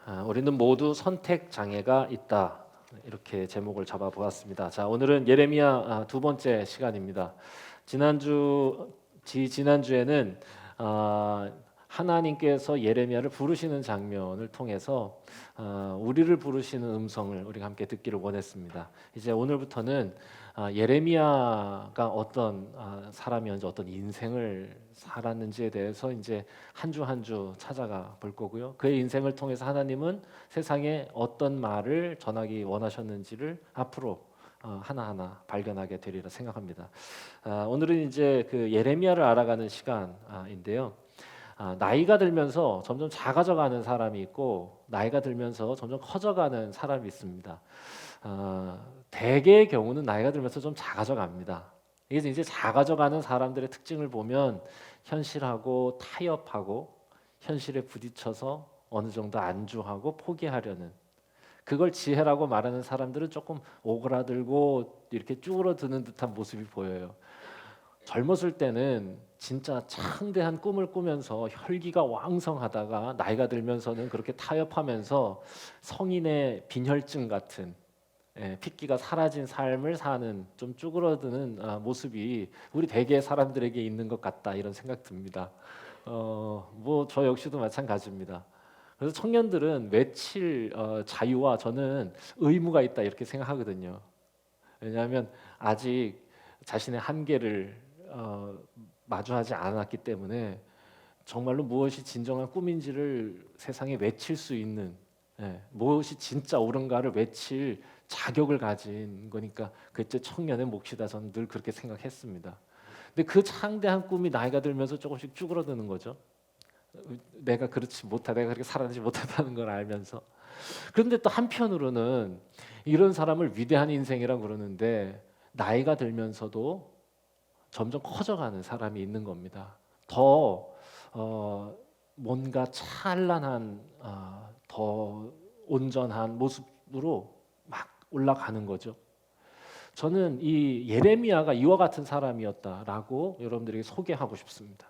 우리는 모두 선택 장애가 있다. 이렇게 제목을 잡아 보았습니다. 자, 오늘은 예레미야 두 번째 시간입니다. 지난주에는 하나님께서 예레미야를 부르시는 장면을 통해서 우리를 부르시는 음성을 우리가 함께 듣기를 원했습니다. 이제 오늘부터는 예레미야가 어떤 사람이었는지, 어떤 인생을 살았는지에 대해서 이제 한 주 한 주 찾아가 볼 거고요. 그의 인생을 통해서 하나님은 세상에 어떤 말을 전하기 원하셨는지를 앞으로 하나하나 발견하게 되리라 생각합니다. 오늘은 이제 그 예레미야를 알아가는 시간인데요. 나이가 들면서 점점 작아져가는 사람이 있고, 나이가 들면서 점점 커져가는 사람이 있습니다. 대개의 경우는 나이가 들면서 좀 작아져갑니다. 이게 이제 작아져가는 사람들의 특징을 보면 현실하고 타협하고 현실에 부딪혀서 어느 정도 안주하고 포기하려는, 그걸 지혜라고 말하는 사람들은 조금 오그라들고 이렇게 쭈그러드는 듯한 모습이 보여요. 젊었을 때는 진짜 창대한 꿈을 꾸면서 혈기가 왕성하다가 나이가 들면서는 그렇게 타협하면서 성인의 빈혈증 같은 핏기가 사라진 삶을 사는 좀 쭈그러드는 모습이 우리 대개의 사람들에게 있는 것 같다, 이런 생각 듭니다. 뭐 저 역시도 마찬가지입니다. 그래서 청년들은 외칠 자유와 저는 의무가 있다, 이렇게 생각하거든요. 왜냐하면 아직 자신의 한계를 마주하지 않았기 때문에 정말로 무엇이 진정한 꿈인지를 세상에 외칠 수 있는, 무엇이 진짜 옳은가를 외칠 자격을 가진 거니까 그때 청년의 몫이다, 저는 늘 그렇게 생각했습니다. 근데 그 창대한 꿈이 나이가 들면서 조금씩 쭈그러드는 거죠. 내가 그렇게 살아내지 못하다는 걸 알면서. 그런데 또 한편으로는 이런 사람을 위대한 인생이라고 그러는데, 나이가 들면서도 점점 커져가는 사람이 있는 겁니다. 더 뭔가 찬란한, 더 온전한 모습으로 막 올라가는 거죠. 저는 이 예레미야가 이와 같은 사람이었다라고 여러분들에게 소개하고 싶습니다.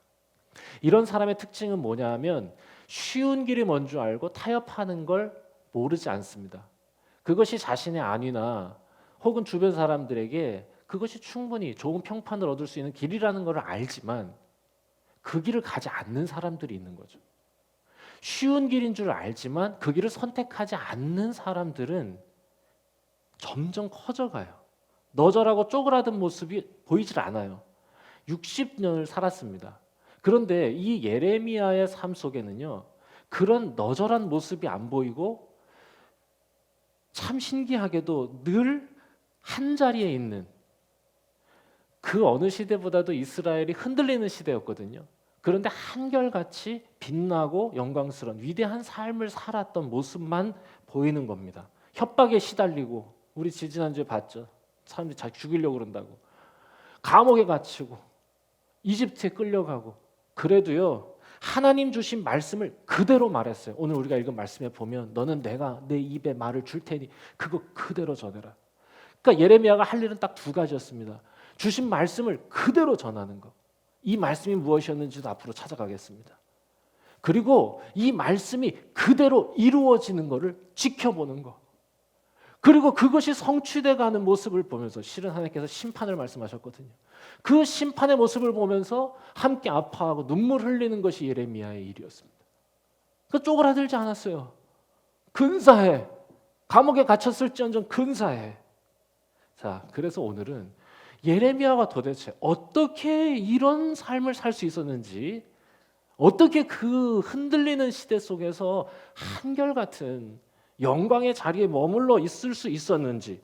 이런 사람의 특징은 뭐냐면 쉬운 길이 뭔 줄 알고 타협하는 걸 모르지 않습니다. 그것이 자신의 안위나 혹은 주변 사람들에게 그것이 충분히 좋은 평판을 얻을 수 있는 길이라는 걸 알지만 그 길을 가지 않는 사람들이 있는 거죠. 쉬운 길인 줄 알지만 그 길을 선택하지 않는 사람들은 점점 커져가요. 너절하고 쪼그라든 모습이 보이질 않아요. 60년을 살았습니다. 그런데 이 예레미야의 삶 속에는요, 그런 너절한 모습이 안 보이고 참 신기하게도 늘 한 자리에 있는, 그 어느 시대보다도 이스라엘이 흔들리는 시대였거든요. 그런데 한결같이 빛나고 영광스러운 위대한 삶을 살았던 모습만 보이는 겁니다. 협박에 시달리고, 우리 지난주에 봤죠. 사람들이 자기 죽이려고 그런다고. 감옥에 갇히고 이집트에 끌려가고, 그래도요 하나님 주신 말씀을 그대로 말했어요. 오늘 우리가 읽은 말씀에 보면 너는 내가 내 입에 말을 줄 테니 그거 그대로 전해라. 그러니까 예레미야가 할 일은 딱 두 가지였습니다. 주신 말씀을 그대로 전하는 것. 이 말씀이 무엇이었는지도 앞으로 찾아가겠습니다. 그리고 이 말씀이 그대로 이루어지는 것을 지켜보는 것. 그리고 그것이 성취돼가는 모습을 보면서, 실은 하나님께서 심판을 말씀하셨거든요. 그 심판의 모습을 보면서 함께 아파하고 눈물 흘리는 것이 예레미야의 일이었습니다. 그 쪼그라들지 않았어요. 근사해. 감옥에 갇혔을지언정 근사해. 자, 그래서 오늘은 예레미야가 도대체 어떻게 이런 삶을 살 수 있었는지, 어떻게 그 흔들리는 시대 속에서 한결같은 영광의 자리에 머물러 있을 수 있었는지,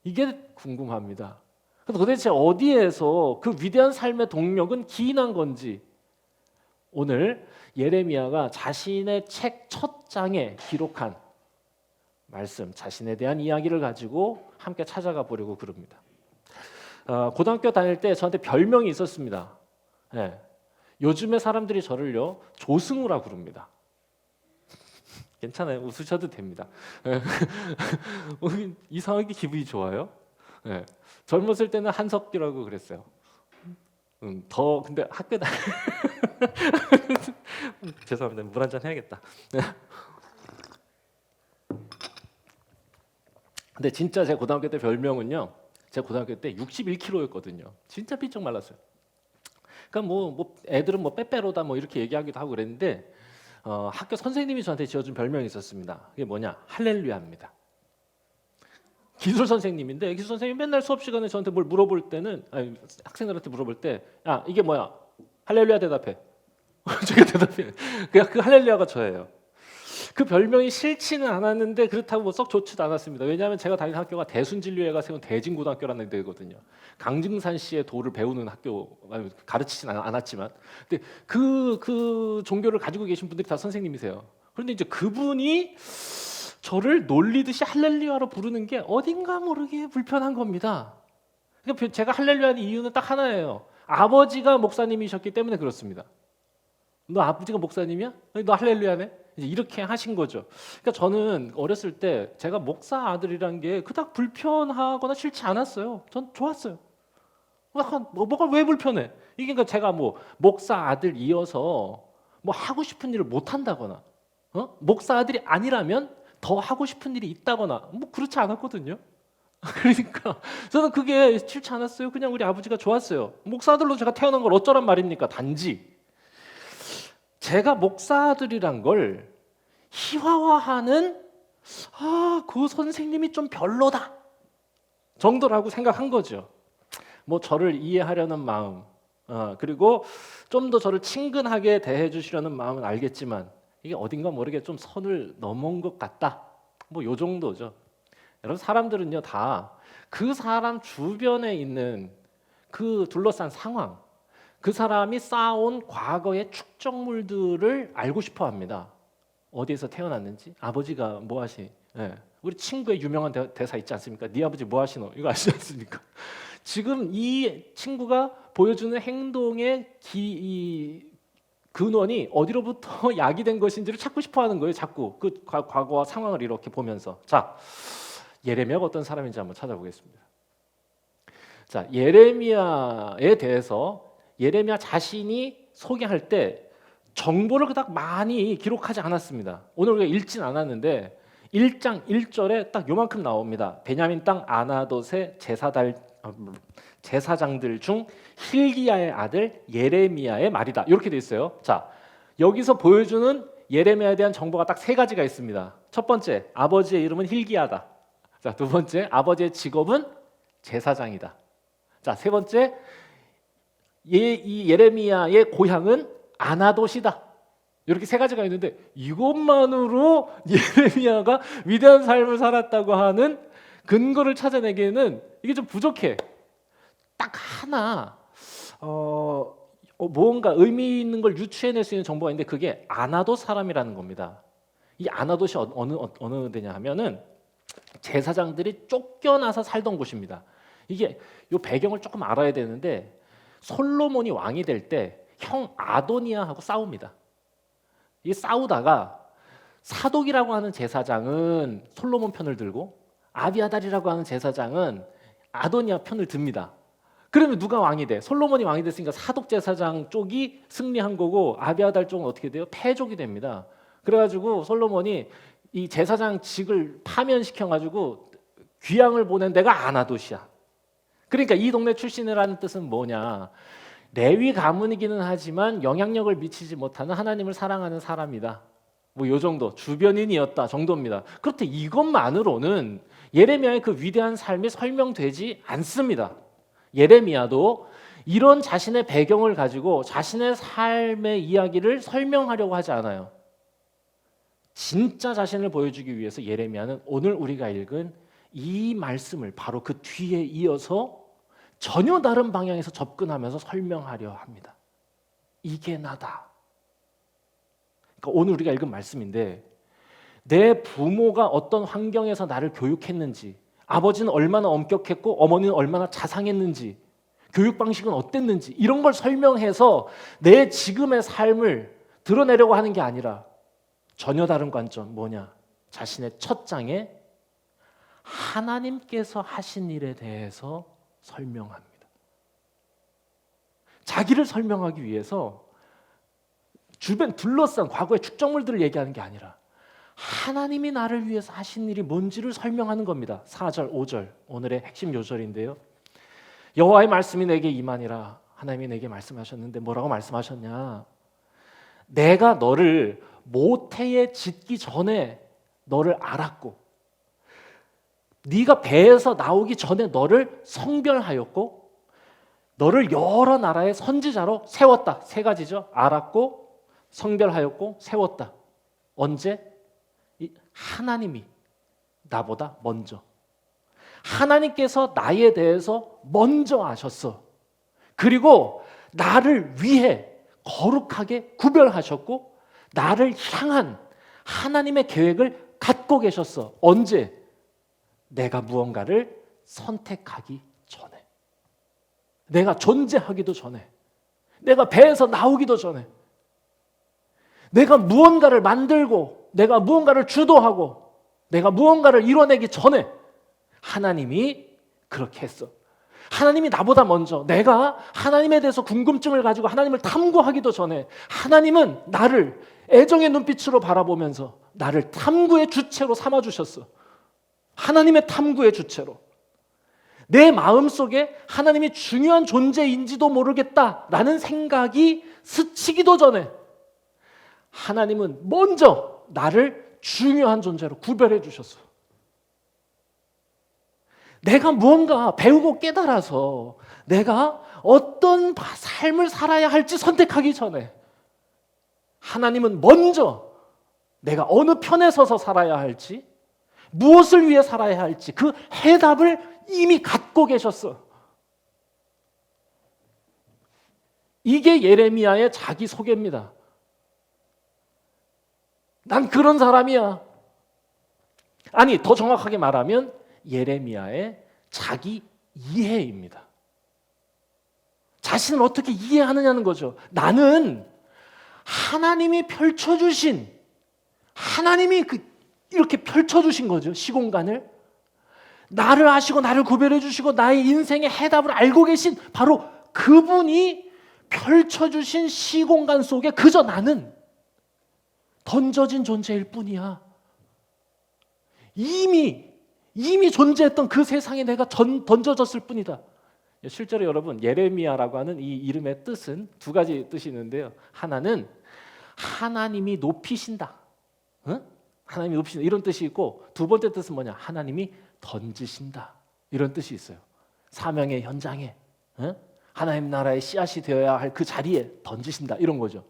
이게 궁금합니다. 도대체 어디에서 그 위대한 삶의 동력은 기인한 건지, 오늘 예레미야가 자신의 책 첫 장에 기록한 말씀, 자신에 대한 이야기를 가지고 함께 찾아가 보려고 그럽니다. 고등학교 다닐 때 저한테 별명이 있었습니다. 요즘의 사람들이 저를요 조승우라고 부릅니다. 괜찮아요. 웃으셔도 됩니다. 이상하게 기분이 좋아요. 젊었을 때는 한석규라고 그랬어요. 근데 학교 죄송합니다. 물 한잔 해야겠다. 근데 진짜 제 고등학교 때 별명은요. 제 고등학교 때 61kg였거든요. 진짜 삐쩍 말랐어요. 그러니까 뭐 애들은 뭐 빼빼로다 뭐 이렇게 얘기하기도 하고 그랬는데 학교 선생님이 저한테 지어준 별명이 있었습니다. 그게 뭐냐? 할렐루야입니다. 기술 선생님인데 기술 선생님이 맨날 수업 시간에 저한테 뭘 물어볼 때는 학생들한테 물어볼 때 야 이게 뭐야? 할렐루야 대답해. 제가 대답해. 그냥 그 할렐루야가 저예요. 그 별명이 싫지는 않았는데 그렇다고 뭐 썩 좋지도 않았습니다. 왜냐하면 제가 다니는 학교가 대순진료회가 세운 대진고등학교라는 데거든요. 강증산 씨의 도를 배우는 학교, 가르치진 않았지만, 근데 그 종교를 가지고 계신 분들이 다 선생님이세요. 그런데 이제 그분이 저를 놀리듯이 할렐루야로 부르는 게 어딘가 모르게 불편한 겁니다. 그러니까 제가 할렐루야는 이유는 딱 하나예요. 아버지가 목사님이셨기 때문에 그렇습니다. 너 아버지가 목사님이야? 너 할렐루야네? 이렇게 하신 거죠. 그러니까 저는 어렸을 때 제가 목사 아들이란 게 그닥 불편하거나 싫지 않았어요. 전 좋았어요. 뭐가 왜 불편해? 이게 그러니까 제가 뭐 목사 아들이어서 뭐 하고 싶은 일을 못 한다거나, 목사 아들이 아니라면 더 하고 싶은 일이 있다거나 뭐 그렇지 않았거든요. 그러니까 저는 그게 싫지 않았어요. 그냥 우리 아버지가 좋았어요. 목사 아들로 제가 태어난 걸 어쩌란 말입니까? 단지 제가 목사들이란 걸 희화화하는 그 선생님이 좀 별로다 정도라고 생각한 거죠. 뭐 저를 이해하려는 마음, 그리고 좀 더 저를 친근하게 대해 주시려는 마음은 알겠지만 이게 어딘가 모르게 좀 선을 넘은 것 같다. 뭐 요 정도죠. 여러분 사람들은요 다 그 사람 주변에 있는 그 둘러싼 상황, 그 사람이 쌓아온 과거의 축적물들을 알고 싶어 합니다. 어디에서 태어났는지, 아버지가 뭐 하시, 우리 친구의 유명한 대사 있지 않습니까? 네 아버지 뭐 하시노? 이거 아시지 않습니까? 지금 이 친구가 보여주는 행동의 이 근원이 어디로부터 야기된 것인지를 찾고 싶어 하는 거예요. 자꾸 그 과거와 상황을 이렇게 보면서. 자, 예레미야가 어떤 사람인지 한번 찾아보겠습니다. 자, 예레미야에 대해서 예레미야 자신이 소개할 때 정보를 그닥 많이 기록하지 않았습니다. 오늘 우리가 읽진 않았는데 1장 1절에 딱 요만큼 나옵니다. 베냐민 땅 아나돗의 제사장들 중 hil기야의 아들 예레미야의 말이다. 이렇게 돼 있어요. 자, 여기서 보여주는 예레미야에 대한 정보가 딱 세 가지가 있습니다. 첫 번째, 아버지의 이름은 hil기야다. 자, 두 번째, 아버지의 직업은 제사장이다. 자, 세 번째, 이 예레미야의 고향은 아나돗이다. 이렇게 세 가지가 있는데 이것만으로 예레미야가 위대한 삶을 살았다고 하는 근거를 찾아내기에는 이게 좀 부족해. 딱 하나 뭔가 의미 있는 걸 유추해낼 수 있는 정보가 있는데 그게 아나돗 사람이라는 겁니다. 이 아나돗이 어느 데냐 하면은 제사장들이 쫓겨나서 살던 곳입니다. 이게 요 배경을 조금 알아야 되는데 솔로몬이 왕이 될 때 형 아도니아하고 싸웁니다. 이 싸우다가 사독이라고 하는 제사장은 솔로몬 편을 들고 아비아달이라고 하는 제사장은 아도니아 편을 듭니다. 그러면 누가 왕이 돼? 솔로몬이 왕이 됐으니까 사독 제사장 쪽이 승리한 거고 아비아달 쪽은 어떻게 돼요? 패족이 됩니다. 그래가지고 솔로몬이 이 제사장직을 파면시켜가지고 귀양을 보낸 데가 아나돗이야. 그러니까 이 동네 출신이라는 뜻은 뭐냐? 레위 가문이기는 하지만 영향력을 미치지 못하는 하나님을 사랑하는 사람이다. 뭐 요 정도 주변인이었다 정도입니다. 그렇대 이것만으로는 예레미야의 그 위대한 삶이 설명되지 않습니다. 예레미야도 이런 자신의 배경을 가지고 자신의 삶의 이야기를 설명하려고 하지 않아요. 진짜 자신을 보여주기 위해서 예레미야는 오늘 우리가 읽은 이 말씀을 바로 그 뒤에 이어서 전혀 다른 방향에서 접근하면서 설명하려 합니다. 이게 나다. 그러니까 오늘 우리가 읽은 말씀인데 내 부모가 어떤 환경에서 나를 교육했는지, 아버지는 얼마나 엄격했고 어머니는 얼마나 자상했는지, 교육 방식은 어땠는지 이런 걸 설명해서 내 지금의 삶을 드러내려고 하는 게 아니라 전혀 다른 관점 뭐냐? 자신의 첫 장에 하나님께서 하신 일에 대해서 설명합니다. 자기를 설명하기 위해서 주변 둘러싼 과거의 축적물들을 얘기하는 게 아니라 하나님이 나를 위해서 하신 일이 뭔지를 설명하는 겁니다. 4절, 5절 오늘의 핵심 요절인데요. 여호와의 말씀이 내게 임하니라. 하나님이 내게 말씀하셨는데 뭐라고 말씀하셨냐? 내가 너를 모태에 짓기 전에 너를 알았고 네가 배에서 나오기 전에 너를 성별하였고 너를 여러 나라의 선지자로 세웠다. 세 가지죠. 알았고 성별하였고 세웠다. 언제? 하나님이 나보다 먼저. 하나님께서 나에 대해서 먼저 아셨어. 그리고 나를 위해 거룩하게 구별하셨고 나를 향한 하나님의 계획을 갖고 계셨어. 언제? 내가 무언가를 선택하기 전에. 내가 존재하기도 전에. 내가 배에서 나오기도 전에. 내가 무언가를 만들고 내가 무언가를 주도하고 내가 무언가를 이뤄내기 전에 하나님이 그렇게 했어. 하나님이 나보다 먼저 내가 하나님에 대해서 궁금증을 가지고 하나님을 탐구하기도 전에 하나님은 나를 애정의 눈빛으로 바라보면서 나를 탐구의 주체로 삼아주셨어. 하나님의 탐구의 주체로. 내 마음속에 하나님이 중요한 존재인지도 모르겠다라는 생각이 스치기도 전에 하나님은 먼저 나를 중요한 존재로 구별해 주셨어. 내가 무언가 배우고 깨달아서 내가 어떤 삶을 살아야 할지 선택하기 전에 하나님은 먼저 내가 어느 편에 서서 살아야 할지 무엇을 위해 살아야 할지 그 해답을 이미 갖고 계셨어. 이게 예레미야의 자기소개입니다. 난 그런 사람이야. 아니, 더 정확하게 말하면 예레미야의 자기 이해입니다. 자신을 어떻게 이해하느냐는 거죠. 나는 하나님이 펼쳐주신, 하나님이 이렇게 펼쳐주신 거죠. 시공간을. 나를 아시고 나를 구별해 주시고 나의 인생의 해답을 알고 계신 바로 그분이 펼쳐주신 시공간 속에 그저 나는 던져진 존재일 뿐이야. 이미 존재했던 그 세상에 내가 던져졌을 뿐이다. 실제로 여러분 예레미야라고 하는 이 이름의 뜻은 두 가지 뜻이 있는데요. 하나는 하나님이 높이신다. 응? 하나님이 높이신다 이런 뜻이 있고 두 번째 뜻은 뭐냐? 하나님이 던지신다 이런 뜻이 있어요. 사명의 현장에 응? 하나님 나라의 씨앗이 되어야 할 그 자리에 던지신다 이런 거죠.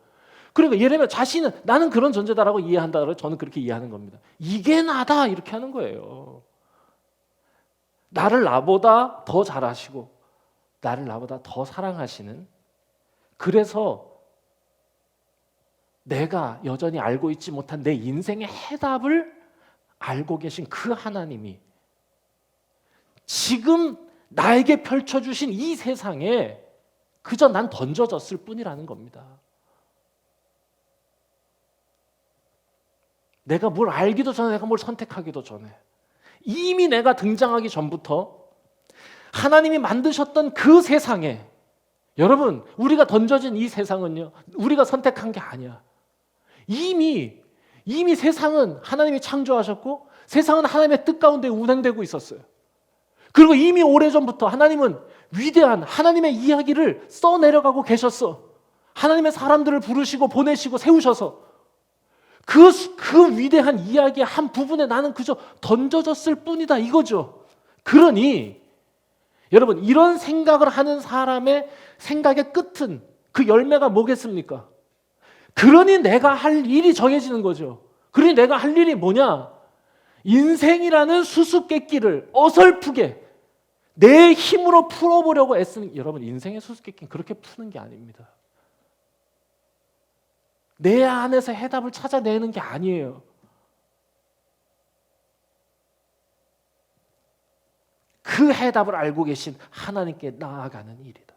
그러니까 예레미야 자신은 나는 그런 존재다라고 이해한다고 저는 그렇게 이해하는 겁니다. 이게 나다 이렇게 하는 거예요. 나를 나보다 더 잘 아시고 나를 나보다 더 사랑하시는, 그래서 내가 여전히 알고 있지 못한 내 인생의 해답을 알고 계신 그 하나님이 지금 나에게 펼쳐주신 이 세상에 그저 난 던져졌을 뿐이라는 겁니다. 내가 뭘 알기도 전에, 내가 뭘 선택하기도 전에, 이미 내가 등장하기 전부터 하나님이 만드셨던 그 세상에, 여러분 우리가 던져진 이 세상은요 우리가 선택한 게 아니야. 이미 세상은 하나님이 창조하셨고 세상은 하나님의 뜻 가운데 운행되고 있었어요. 그리고 이미 오래전부터 하나님은 위대한 하나님의 이야기를 써내려가고 계셨어. 하나님의 사람들을 부르시고 보내시고 세우셔서 그 위대한 이야기의 한 부분에 나는 그저 던져졌을 뿐이다 이거죠. 그러니 여러분 이런 생각을 하는 사람의 생각의 끝은 그 열매가 뭐겠습니까? 그러니 내가 할 일이 정해지는 거죠. 그러니 내가 할 일이 뭐냐? 인생이라는 수수께끼를 어설프게 내 힘으로 풀어보려고 애쓰는, 여러분 인생의 수수께끼는 그렇게 푸는 게 아닙니다. 내 안에서 해답을 찾아내는 게 아니에요. 그 해답을 알고 계신 하나님께 나아가는 일이다.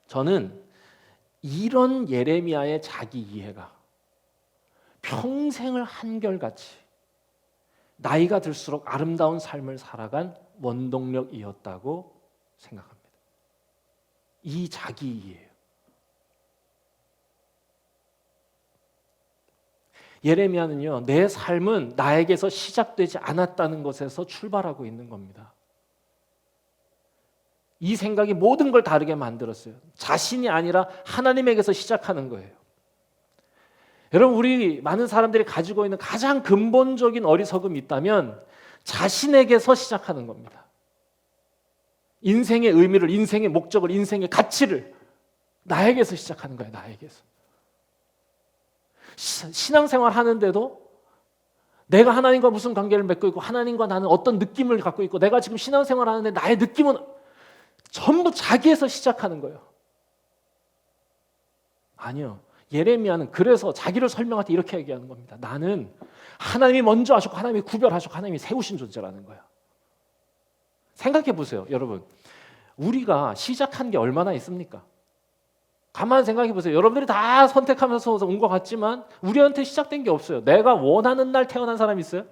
저는 이런 예레미야의 자기 이해가 평생을 한결같이 나이가 들수록 아름다운 삶을 살아간 원동력이었다고 생각합니다. 이 자기 이해예요. 예레미야는요, 내 삶은 나에게서 시작되지 않았다는 것에서 출발하고 있는 겁니다. 이 생각이 모든 걸 다르게 만들었어요. 자신이 아니라 하나님에게서 시작하는 거예요. 여러분, 우리 많은 사람들이 가지고 있는 가장 근본적인 어리석음이 있다면 자신에게서 시작하는 겁니다. 인생의 의미를, 인생의 목적을, 인생의 가치를 나에게서 시작하는 거예요. 나에게서. 신앙생활 하는데도 내가 하나님과 무슨 관계를 맺고 있고 하나님과 나는 어떤 느낌을 갖고 있고 내가 지금 신앙생활 하는데 나의 느낌은 전부 자기에서 시작하는 거예요. 아니요. 예레미야는 그래서 자기를 설명할 때 이렇게 얘기하는 겁니다. 나는 하나님이 먼저 하셨고 하나님이 구별하셨고 하나님이 세우신 존재라는 거야. 생각해 보세요, 여러분. 우리가 시작한 게 얼마나 있습니까? 가만 생각해 보세요. 여러분들이 다 선택하면서 온 것 같지만 우리한테 시작된 게 없어요. 내가 원하는 날 태어난 사람 있어요?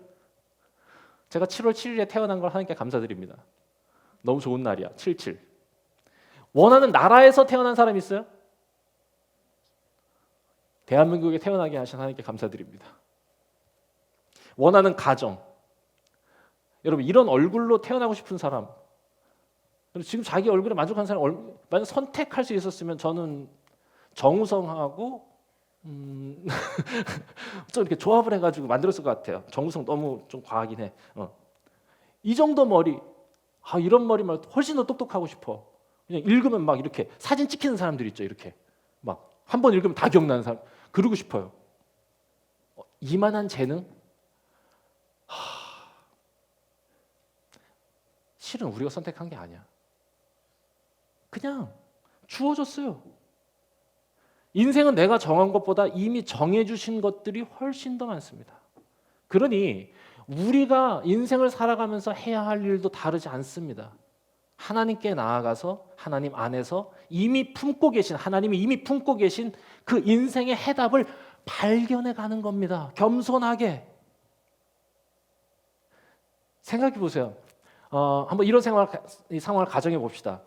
제가 7월 7일에 태어난 걸 하나님께 감사드립니다. 너무 좋은 날이야. 77. 원하는 나라에서 태어난 사람 있어요? 대한민국에 태어나게 하신 하나님께 감사드립니다. 원하는 가정. 여러분, 이런 얼굴로 태어나고 싶은 사람, 지금 자기 얼굴에 만족하는 사람, 만약 선택할 수 있었으면 저는 정우성하고 좀 이렇게 조합을 해가지고 만들었을 것 같아요. 정우성 너무 좀 과하긴 해. 이 정도 머리, 이런 머리만 훨씬 더 똑똑하고 싶어. 그냥 읽으면 막 이렇게 사진 찍히는 사람들 있죠. 이렇게 막 한 번 읽으면 다 기억나는 사람, 그러고 싶어요. 이만한 재능? 실은 우리가 선택한 게 아니야. 그냥 주어졌어요. 인생은 내가 정한 것보다 이미 정해주신 것들이 훨씬 더 많습니다. 그러니 우리가 인생을 살아가면서 해야 할 일도 다르지 않습니다. 하나님께 나아가서 하나님 안에서 이미 품고 계신, 하나님이 이미 품고 계신 그 인생의 해답을 발견해 가는 겁니다. 겸손하게. 생각해 보세요. 한번 이런 상황을 가정해 봅시다.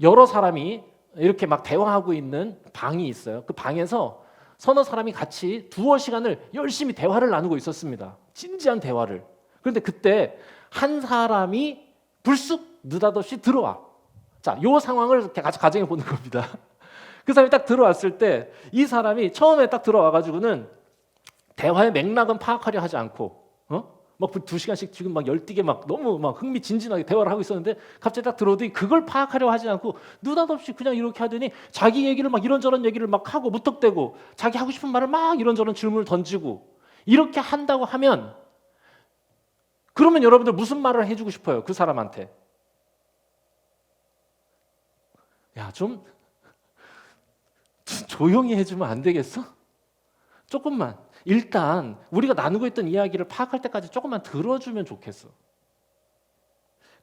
여러 사람이 이렇게 막 대화하고 있는 방이 있어요. 그 방에서 서너 사람이 같이 두어 시간을 열심히 대화를 나누고 있었습니다. 진지한 대화를. 그런데 그때 한 사람이 불쑥 느닷없이 들어와. 자, 이 상황을 같이 가정해 보는 겁니다. 그 사람이 딱 들어왔을 때 이 사람이 처음에 딱 들어와가지고는 대화의 맥락은 파악하려 하지 않고, 막 2시간씩 지금 막 열띠게 막 너무 막 흥미진진하게 대화를 하고 있었는데 갑자기 딱 들어오더니 그걸 파악하려 하지 않고 느닷없이 그냥 이렇게 하더니 자기 얘기를 막 이런저런 얘기를 막 하고 무턱대고 자기 하고 싶은 말을 막 이런저런 질문을 던지고 이렇게 한다고 하면, 그러면 여러분들 무슨 말을 해주고 싶어요? 그 사람한테. 야, 좀 조용히 해주면 안 되겠어? 조금만. 일단 우리가 나누고 있던 이야기를 파악할 때까지 조금만 들어주면 좋겠어.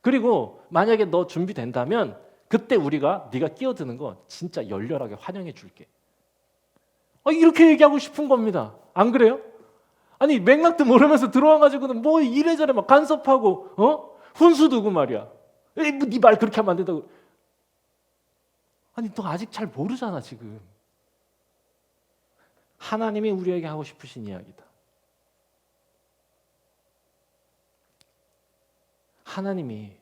그리고 만약에 너 준비된다면 그때 우리가 네가 끼어드는 거 진짜 열렬하게 환영해 줄게. 이렇게 얘기하고 싶은 겁니다. 안 그래요? 아니, 맥락도 모르면서 들어와가지고는 뭐 이래저래 막 간섭하고 훈수 두고 말이야. 네 말 그렇게 하면 안 된다고. 아니, 너 아직 잘 모르잖아 지금. 하나님이 우리에게 하고 싶으신 이야기다. 하나님이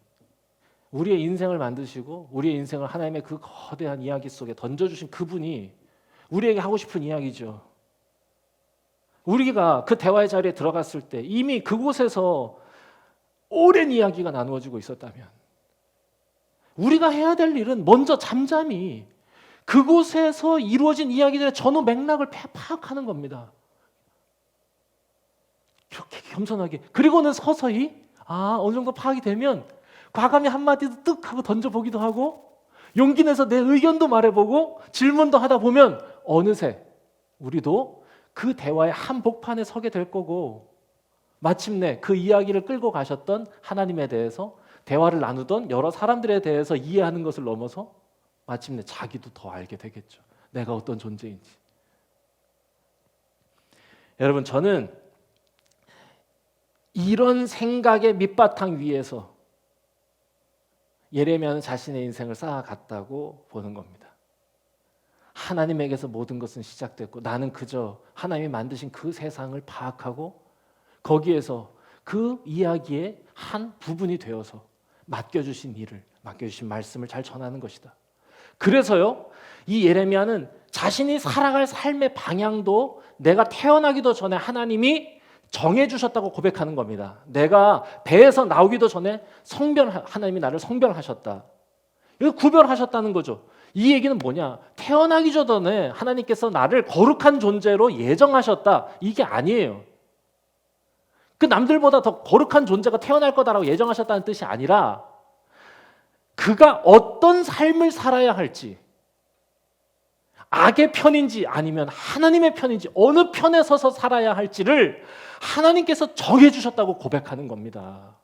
우리의 인생을 만드시고 우리의 인생을 하나님의 그 거대한 이야기 속에 던져주신 그분이 우리에게 하고 싶은 이야기죠. 우리가 그 대화의 자리에 들어갔을 때 이미 그곳에서 오랜 이야기가 나누어지고 있었다면 우리가 해야 될 일은 먼저 잠잠히 그곳에서 이루어진 이야기들의 전후 맥락을 파악하는 겁니다. 이렇게 겸손하게. 그리고는 서서히 어느 정도 파악이 되면 과감히 한마디도 뜩 하고 던져보기도 하고 용기 내서 내 의견도 말해보고 질문도 하다 보면 어느새 우리도 그 대화의 한복판에 서게 될 거고, 마침내 그 이야기를 끌고 가셨던 하나님에 대해서 대화를 나누던 여러 사람들에 대해서 이해하는 것을 넘어서 마침내 자기도 더 알게 되겠죠. 내가 어떤 존재인지. 여러분, 저는 이런 생각의 밑바탕 위에서 예레미야는 자신의 인생을 쌓아갔다고 보는 겁니다. 하나님에게서 모든 것은 시작됐고 나는 그저 하나님이 만드신 그 세상을 파악하고 거기에서 그 이야기의 한 부분이 되어서 맡겨주신 일을, 맡겨주신 말씀을 잘 전하는 것이다. 그래서요, 이 예레미야는 자신이 살아갈 삶의 방향도 내가 태어나기도 전에 하나님이 정해주셨다고 고백하는 겁니다. 내가 배에서 나오기도 전에 하나님이 나를 성별하셨다. 이거 구별하셨다는 거죠. 이 얘기는 뭐냐? 태어나기 전에 하나님께서 나를 거룩한 존재로 예정하셨다. 이게 아니에요. 그 남들보다 더 거룩한 존재가 태어날 거다라고 예정하셨다는 뜻이 아니라 그가 어떤 삶을 살아야 할지, 악의 편인지 아니면 하나님의 편인지 어느 편에 서서 살아야 할지를 하나님께서 정해주셨다고 고백하는 겁니다.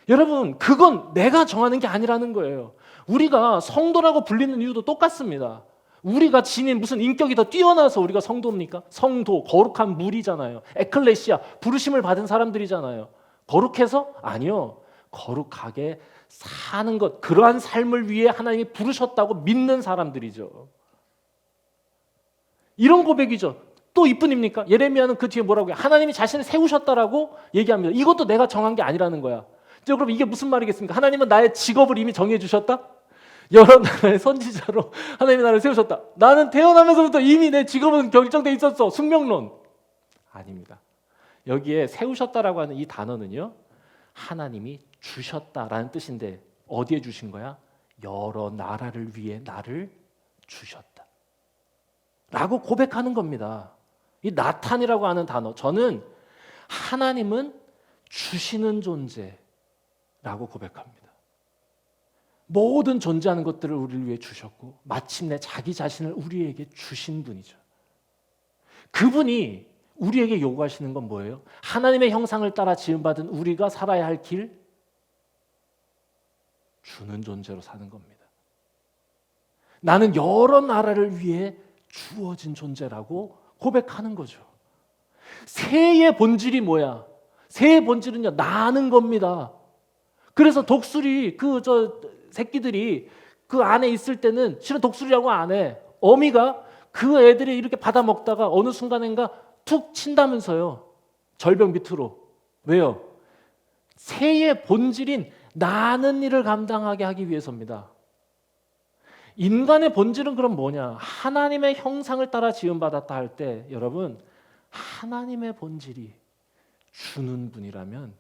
여러분, 그건 내가 정하는 게 아니라는 거예요. 우리가 성도라고 불리는 이유도 똑같습니다. 우리가 지닌 무슨 인격이 더 뛰어나서 우리가 성도입니까? 성도, 거룩한 무리잖아요. 에클레시아, 부르심을 받은 사람들이잖아요. 거룩해서? 아니요. 거룩하게 사는 것, 그러한 삶을 위해 하나님이 부르셨다고 믿는 사람들이죠. 이런 고백이죠. 또 이뿐입니까? 예레미야는 그 뒤에 뭐라고 해요? 하나님이 자신을 세우셨다라고 얘기합니다. 이것도 내가 정한 게 아니라는 거야. 그럼 이게 무슨 말이겠습니까? 하나님은 나의 직업을 이미 정해 주셨다? 여러 나라의 선지자로 하나님이 나를 세우셨다. 나는 태어나면서부터 이미 내 직업은 결정돼 있었어. 숙명론. 아닙니다. 여기에 세우셨다라고 하는 이 단어는요, 하나님이 주셨다라는 뜻인데 어디에 주신 거야? 여러 나라를 위해 나를 주셨다 라고 고백하는 겁니다. 이 나탄이라고 하는 단어, 저는 하나님은 주시는 존재라고 고백합니다. 모든 존재하는 것들을 우리를 위해 주셨고 마침내 자기 자신을 우리에게 주신 분이죠. 그분이 우리에게 요구하시는 건 뭐예요? 하나님의 형상을 따라 지음받은 우리가 살아야 할 길, 주는 존재로 사는 겁니다. 나는 여러 나라를 위해 주어진 존재라고 고백하는 거죠. 새의 본질이 뭐야? 새의 본질은요, 나는 겁니다. 그래서 독수리 새끼들이 그 안에 있을 때는 실은 독수리라고 안 해. 어미가 그 애들이 이렇게 받아 먹다가 어느 순간인가 툭 친다면서요. 절벽 밑으로. 왜요? 새의 본질인 나는 일을 감당하게 하기 위해서입니다. 인간의 본질은 그럼 뭐냐? 하나님의 형상을 따라 지음받았다 할 때 여러분, 하나님의 본질이 주는 분이라면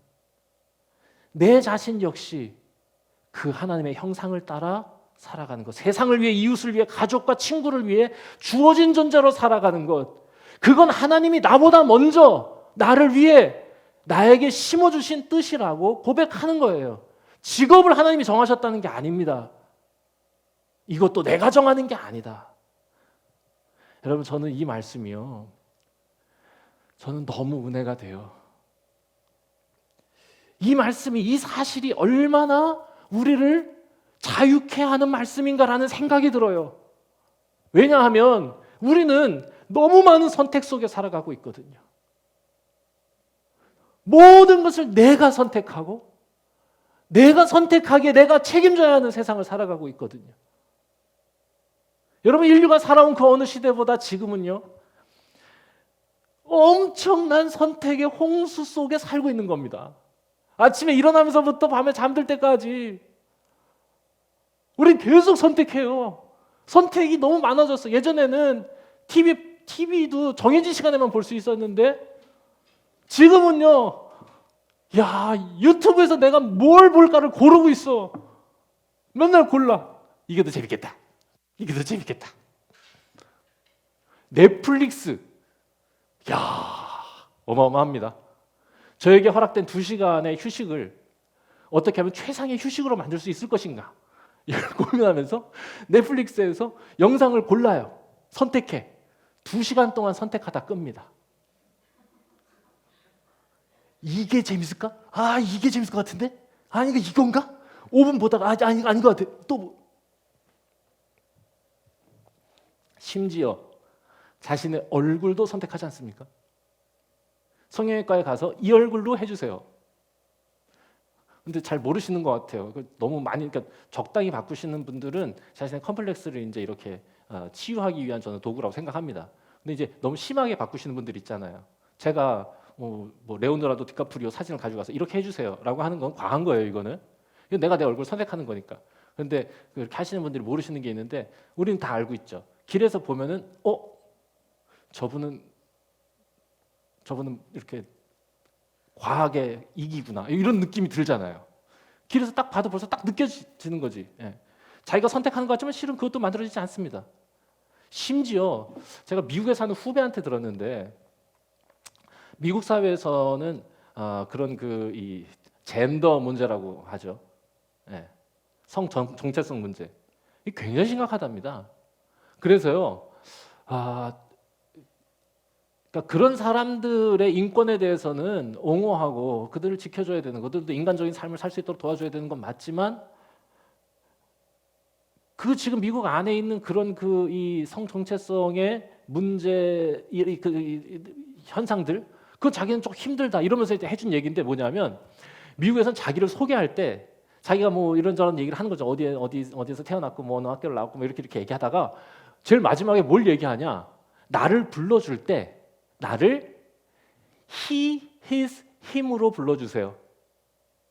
내 자신 역시 그 하나님의 형상을 따라 살아가는 것, 세상을 위해, 이웃을 위해, 가족과 친구를 위해 주어진 존재로 살아가는 것, 그건 하나님이 나보다 먼저 나를 위해 나에게 심어주신 뜻이라고 고백하는 거예요. 직업을 하나님이 정하셨다는 게 아닙니다. 이것도 내가 정하는 게 아니다. 여러분, 저는 이 말씀이요, 저는 너무 은혜가 돼요. 이 말씀이, 이 사실이 얼마나 우리를 자유케 하는 말씀인가라는 생각이 들어요. 왜냐하면 우리는 너무 많은 선택 속에 살아가고 있거든요. 모든 것을 내가 선택하고 내가 선택하기에 내가 책임져야 하는 세상을 살아가고 있거든요. 여러분, 인류가 살아온 그 어느 시대보다 지금은요, 엄청난 선택의 홍수 속에 살고 있는 겁니다. 아침에 일어나면서부터 밤에 잠들 때까지 우린 계속 선택해요. 선택이 너무 많아졌어. 예전에는 TV도 정해진 시간에만 볼 수 있었는데 지금은요, 야, 유튜브에서 내가 뭘 볼까를 고르고 있어. 맨날 골라. 이게 더 재밌겠다. 이게 더 재밌겠다. 넷플릭스. 야, 어마어마합니다. 저에게 허락된 2시간의 휴식을 어떻게 하면 최상의 휴식으로 만들 수 있을 것인가, 이걸 고민하면서 넷플릭스에서 영상을 골라요. 선택해. 2시간 동안 선택하다 끕니다. 이게 재밌을까? 아, 이게 재밌을 것 같은데? 아니, 이건가? 5분 보다가 아닌 것 같아. 또 심지어 자신의 얼굴도 선택하지 않습니까? 성형외과에 가서 이 얼굴로 해주세요. 근데 잘 모르시는 것 같아요. 너무 많이, 그러니까 적당히 바꾸시는 분들은 자신의 컴플렉스를 이제 이렇게 치유하기 위한 저는 도구라고 생각합니다. 근데 이제 너무 심하게 바꾸시는 분들 있잖아요. 제가 뭐 레오나르도 디카프리오 사진을 가지고 가서 이렇게 해주세요라고 하는 건 과한 거예요. 이거는 이건 내가 내 얼굴 선택하는 거니까. 그런데 그렇게 하시는 분들이 모르시는 게 있는데 우리는 다 알고 있죠. 길에서 보면은 저분은 이렇게 과하게 이기구나 이런 느낌이 들잖아요. 길에서 딱 봐도 벌써 딱 느껴지는 거지. 예. 자기가 선택하는 것 같지만 실은 그것도 만들어지지 않습니다. 심지어 제가 미국에 사는 후배한테 들었는데 미국 사회에서는 그런 이 젠더 문제라고 하죠. 예. 성 정체성 문제. 이 굉장히 심각하답니다. 그래서요. 그러니까 그런 사람들의 인권에 대해서는 옹호하고 그들을 지켜줘야 되는, 그들도 인간적인 삶을 살 수 있도록 도와줘야 되는 건 맞지만 그 지금 미국 안에 있는 그런 이 성정체성의 문제 이 현상들, 그거 자기는 좀 힘들다 이러면서 이제 해준 얘기인데 뭐냐면 미국에서는 자기를 소개할 때 자기가 뭐 이런저런 얘기를 하는 거죠. 어디에서 태어났고 뭐 어느 학교를 나왔고 뭐 이렇게 얘기하다가 제일 마지막에 뭘 얘기하냐? 나를 불러줄 때 나를 he, his, him으로 불러주세요.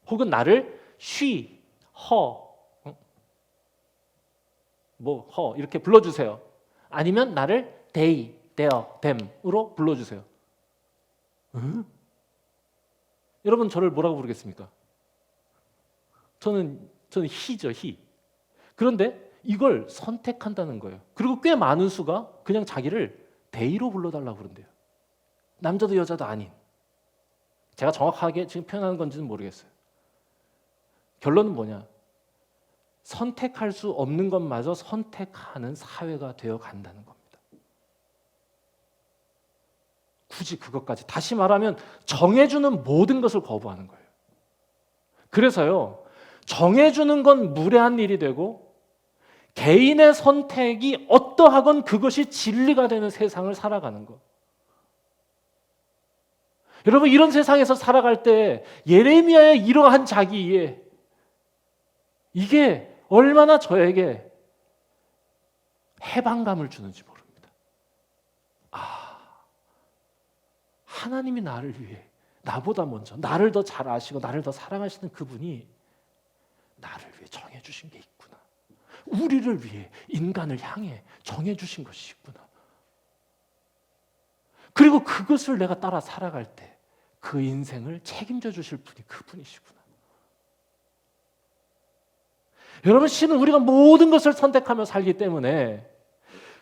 혹은 나를 she, her, her 이렇게 불러주세요. 아니면 나를 they, their, them으로 불러주세요. 여러분 저를 뭐라고 부르겠습니까? 저는 he죠, he. 그런데 이걸 선택한다는 거예요. 그리고 꽤 많은 수가 그냥 자기를 they로 불러달라고 그런대요. 남자도 여자도 아닌. 제가 정확하게 지금 표현하는 건지는 모르겠어요. 결론은 뭐냐? 선택할 수 없는 것마저 선택하는 사회가 되어 간다는 겁니다. 굳이 그것까지. 다시 말하면 정해주는 모든 것을 거부하는 거예요. 그래서요. 정해주는 건 무례한 일이 되고 개인의 선택이 어떠하건 그것이 진리가 되는 세상을 살아가는 것. 여러분 이런 세상에서 살아갈 때 예레미야의 이러한 자기 이해 이게 얼마나 저에게 해방감을 주는지 모릅니다. 하나님이 나를 위해 나보다 먼저 나를 더 잘 아시고 나를 더 사랑하시는 그분이 나를 위해 정해주신 게 있구나. 우리를 위해 인간을 향해 정해주신 것이 있구나. 그리고 그것을 내가 따라 살아갈 때 그 인생을 책임져 주실 분이 그분이시구나. 여러분 실은 우리가 모든 것을 선택하며 살기 때문에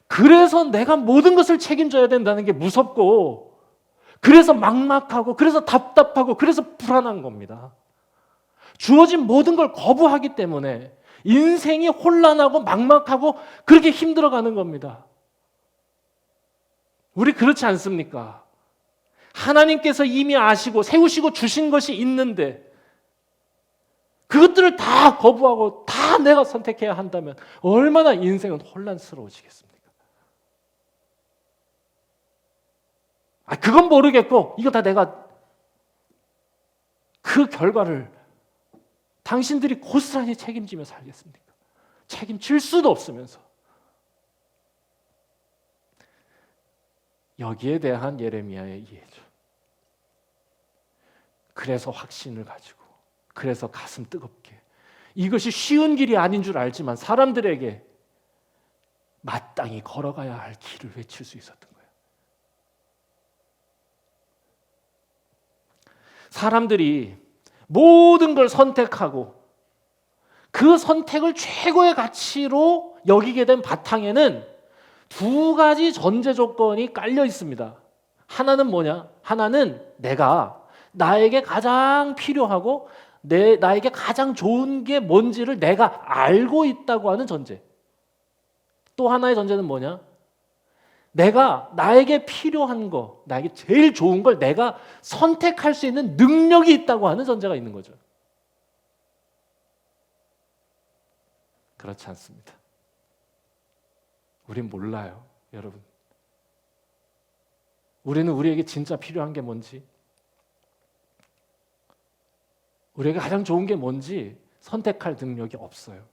그래서 내가 모든 것을 책임져야 된다는 게 무섭고 그래서 막막하고 그래서 답답하고 그래서 불안한 겁니다. 주어진 모든 걸 거부하기 때문에 인생이 혼란하고 막막하고 그렇게 힘들어가는 겁니다. 우리 그렇지 않습니까? 하나님께서 이미 아시고 세우시고 주신 것이 있는데 그것들을 다 거부하고 다 내가 선택해야 한다면 얼마나 인생은 혼란스러워지겠습니까? 그건 모르겠고 이거 다 내가 그 결과를 당신들이 고스란히 책임지며 살겠습니까? 책임질 수도 없으면서. 여기에 대한 예레미야의 이해죠. 그래서 확신을 가지고 그래서 가슴 뜨겁게 이것이 쉬운 길이 아닌 줄 알지만 사람들에게 마땅히 걸어가야 할 길을 외칠 수 있었던 거예요. 사람들이 모든 걸 선택하고 그 선택을 최고의 가치로 여기게 된 바탕에는 두 가지 전제 조건이 깔려 있습니다. 하나는 뭐냐? 하나는 내가 나에게 가장 필요하고 나에게 가장 좋은 게 뭔지를 내가 알고 있다고 하는 전제. 또 하나의 전제는 뭐냐? 내가 나에게 필요한 거, 나에게 제일 좋은 걸 내가 선택할 수 있는 능력이 있다고 하는 전제가 있는 거죠. 그렇지 않습니다. 우린 몰라요, 여러분. 우리는 우리에게 진짜 필요한 게 뭔지, 우리에게 가장 좋은 게 뭔지 선택할 능력이 없어요.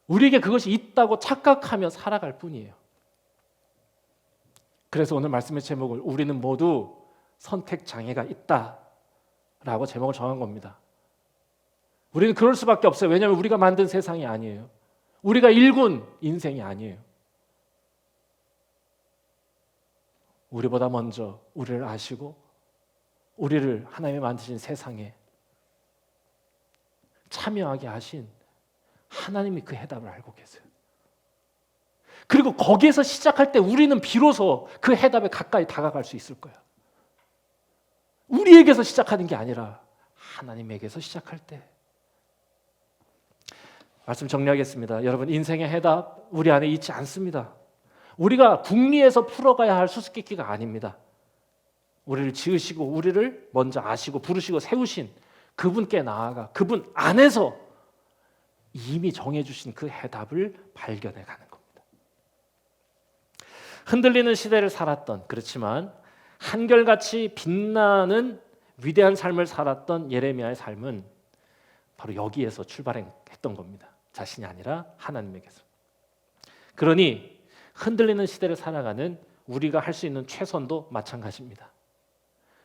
우리에게 그것이 있다고 착각하며 살아갈 뿐이에요. 그래서 오늘 말씀의 제목을 우리는 모두 선택 장애가 있다라고 제목을 정한 겁니다. 우리는 그럴 수밖에 없어요. 왜냐하면 우리가 만든 세상이 아니에요. 우리가 일군 인생이 아니에요. 우리보다 먼저 우리를 아시고 우리를 하나님이 만드신 세상에 참여하게 하신 하나님이 그 해답을 알고 계세요. 그리고 거기에서 시작할 때 우리는 비로소 그 해답에 가까이 다가갈 수 있을 거예요. 우리에게서 시작하는 게 아니라 하나님에게서 시작할 때. 말씀 정리하겠습니다. 여러분, 인생의 해답 우리 안에 있지 않습니다. 우리가 궁리에서 풀어가야 할 수수께끼가 아닙니다. 우리를 지으시고 우리를 먼저 아시고 부르시고 세우신 그분께 나아가 그분 안에서 이미 정해주신 그 해답을 발견해 가는 겁니다. 흔들리는 시대를 살았던, 그렇지만 한결같이 빛나는 위대한 삶을 살았던 예레미야의 삶은 바로 여기에서 출발했던 겁니다. 자신이 아니라 하나님에게서. 그러니 흔들리는 시대를 살아가는 우리가 할 수 있는 최선도 마찬가지입니다.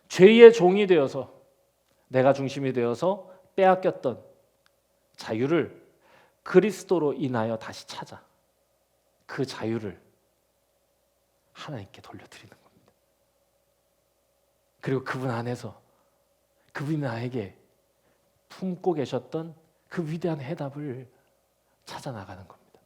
죄의 종이 되어서 내가 중심이 되어서 빼앗겼던 자유를 그리스도로 인하여 다시 찾아 그 자유를 하나님께 돌려드리는 겁니다. 그리고 그분 안에서 그분이 나에게 품고 계셨던 그 위대한 해답을 찾아 나가는 겁니다.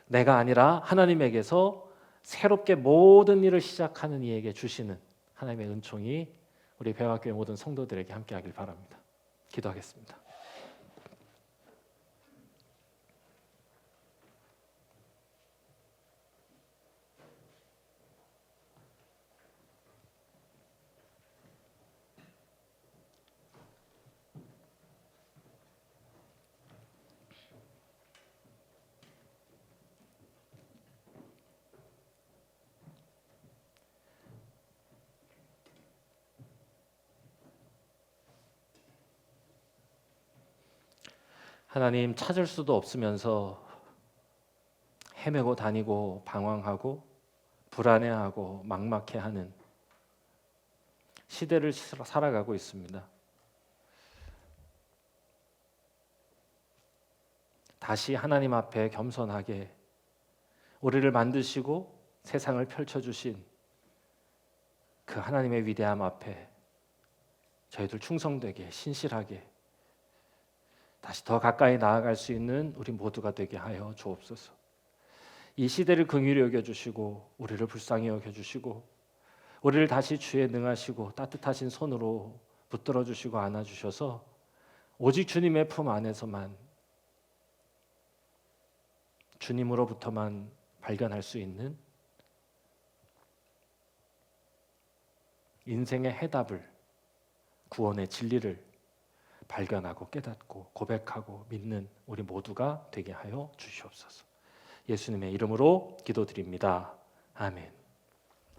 내가 아니라 하나님에게서 새롭게 모든 일을 시작하는 이에게 주시는 하나님의 은총이 우리 배화교회 모든 성도들에게 함께하길 바랍니다. 기도하겠습니다. 하나님, 찾을 수도 없으면서 헤매고 다니고 방황하고 불안해하고 막막해하는 시대를 살아가고 있습니다. 다시 하나님 앞에 겸손하게 우리를 만드시고 세상을 펼쳐주신 그 하나님의 위대함 앞에 저희들 충성되게 신실하게 다시 더 가까이 나아갈 수 있는 우리 모두가 되게 하여 주옵소서. 이 시대를 긍휼히 여겨주시고 우리를 불쌍히 여겨주시고 우리를 다시 주에 능하시고 따뜻하신 손으로 붙들어 주시고 안아주셔서 오직 주님의 품 안에서만 주님으로부터만 발견할 수 있는 인생의 해답을, 구원의 진리를 발견하고 깨닫고 고백하고 믿는 우리 모두가 되게 하여 주시옵소서. 예수님의 이름으로 기도드립니다. 아멘.